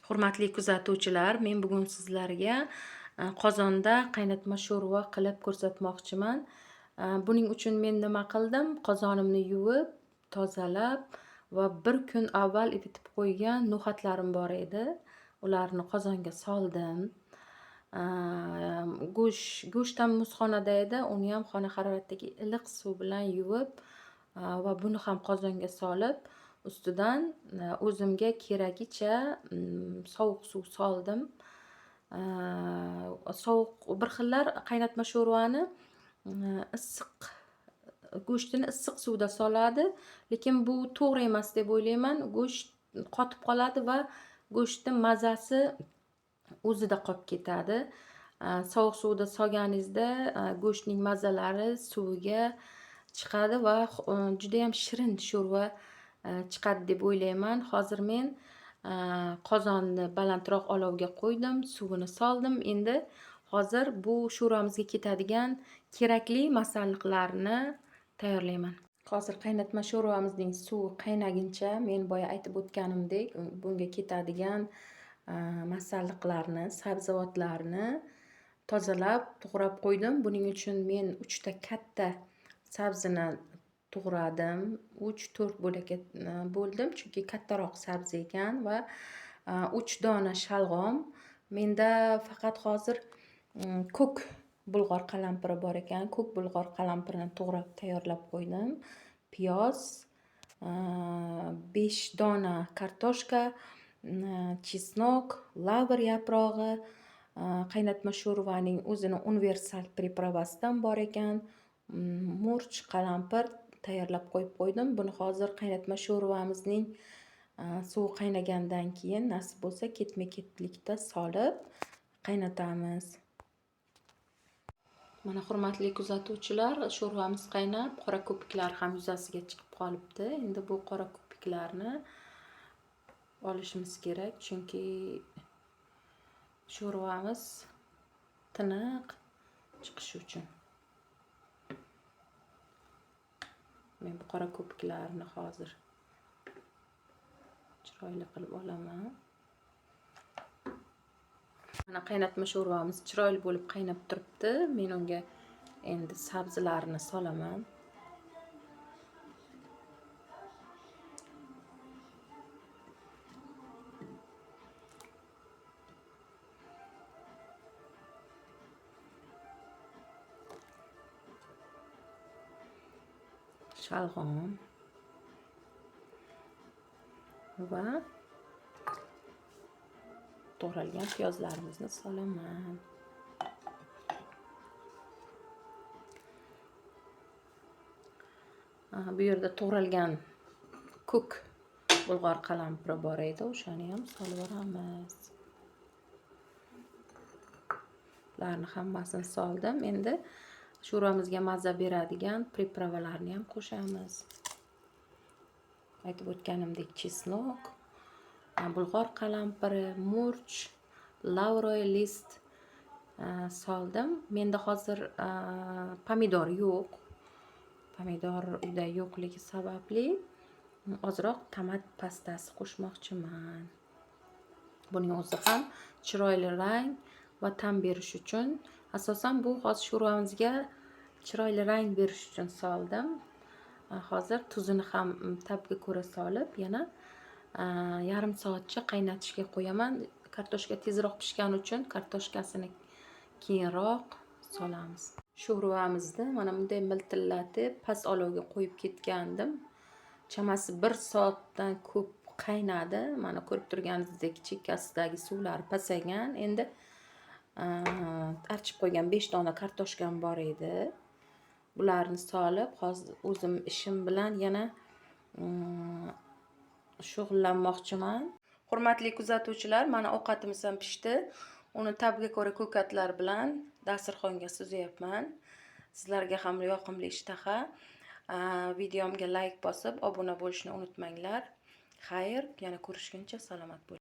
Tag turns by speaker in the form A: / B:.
A: Hurmatli kuzatuvchilar, men bugun sizlarga qozonda qaynatma sho'rva qilib ko'rsatmoqchiman. Buning uchun men nima qildim? Qozonimni yuvib, tozalab va bir kun avval ivitib qo'ygan no'xatlarim bor edi. Ularni qozonga soldim. Go'sht ham muzxonada edi, uni ham xona haroratidagi iliq suv bilan yuvib va buni ham qozonga solib, ustidan o'zimga keragicha sovuq suv soldim. Sovuq bir xillar qaynatma sho'rvani issiq go'shtini issiq suvda soladi, lekin bu to'g'ri emas deb o'ylayman. Go'sht qotib qoladi va go'shtning mazasi o'zida qolib ketadi. Sovuq suvda solganingizda go'shtning mazalari suviga chiqadi va juda ham shirin sho'rva chiqadi deb o'ylayman. Hozir men qozonni balandroq olovga qo'ydim, suvini soldim. Endi hozir bu sho'rvamizga ketadigan kerakli masalliqlarni tayyorlayman. Hozir qaynatma sho'rvamizning suvi qaynaguncha men boya aytib o'tganimdek, bunga ketadigan masalliqlarni, sabzavotlarni tozalab, to'g'rab qo'ydim. Buning uchun men 3 ta katta sabzini to'g'radim. 3-4 bo'lakka bo'ldim, chunki kattaroq sabzi ekan va 3 dona shalg'om. Menda faqat hozir ko'k bulg'or qalampiri bor ekan. Ko'k bulg'or qalampirini to'g'rab tayyorlab qo'ydim. Piyoz, 5 dona kartoshka, chesnok, lavr yaprog'i, qaynatma sho'rvaning o'zini universal pripravasidan bor ekan. Murch, qalampir tayyorlab qo'yib qo'ydim. Buni hozir qaynatma sho'rvamizning suvi qaynagandan keyin nasib bo'lsa ketma-ketlikda solib qaynatamiz. Mana hurmatli kuzatuvchilar, sho'rvamiz qaynab, qora ko'piklar ham yuzasiga chiqib qolibdi. Endi bu qora ko'piklarni olishimiz kerak, chunki sho'rvamiz tiniq chiqishi uchun. Men bu qora ko'piklarni hozir chiroyli qilib olaman. Mana qaynatma sho'rvamiz chiroyli bo'lib qaynab turibdi. Men unga endi sabzilarni solaman. Shalg'om va to'g'ralgan piyozlarimizni solaman. Bu yerda to'g'ralgan ko'k bulg'or qalampiri bor edi, o'shani ham solib yuboramiz. Ularni hammasini soldim. Endi sho'rvamizga mazza beradigan pripravalarni ham qo'shamiz. Aytib o'tganimdek, chesnok, bulg'or qalampiri, murch, lavroi list soldim. Menda hozir pomidor yo'q. Pomidor uyda yo'qligi sababli ozroq tomat pastasi qo'shmoqchiman. Buning o'zi ham chiroyli rang va ta'm berish uchun, asosan bu hozir sho'rvamizga chiroyli rang berish uchun soldim. Hozir tuzini ham tabga ko'ra solib, yana yarim soatcha qaynatishga qo'yaman. Kartoshka tezroq pishgani uchun kartoshkasini keyinroq solamiz. Sho'rvamizni mana bunday miltillatib past olovga qo'yib ketgandim. Chamasi 1 soatdan ko'p qaynadi. Mana ko'rib turganingizdek chekkasidagi suvlar pasaygan. Endi archib qo'ygan 5 dona kartoshkam bor edi. Bularni solib, hozir o'zim ishim bilan yana shug'ullanmoqchiman. Hurmatli kuzatuvchilar, mana ovqatimiz ham pishdi. Uni tabga ko'ra ko'katlar bilan dasturxonga suzyapman. Sizlarga ham yoqimli ishtaha. Videomga like bosib, obuna bo'lishni unutmanglar. Xayr, yana ko'rishguncha salomat bo'ling.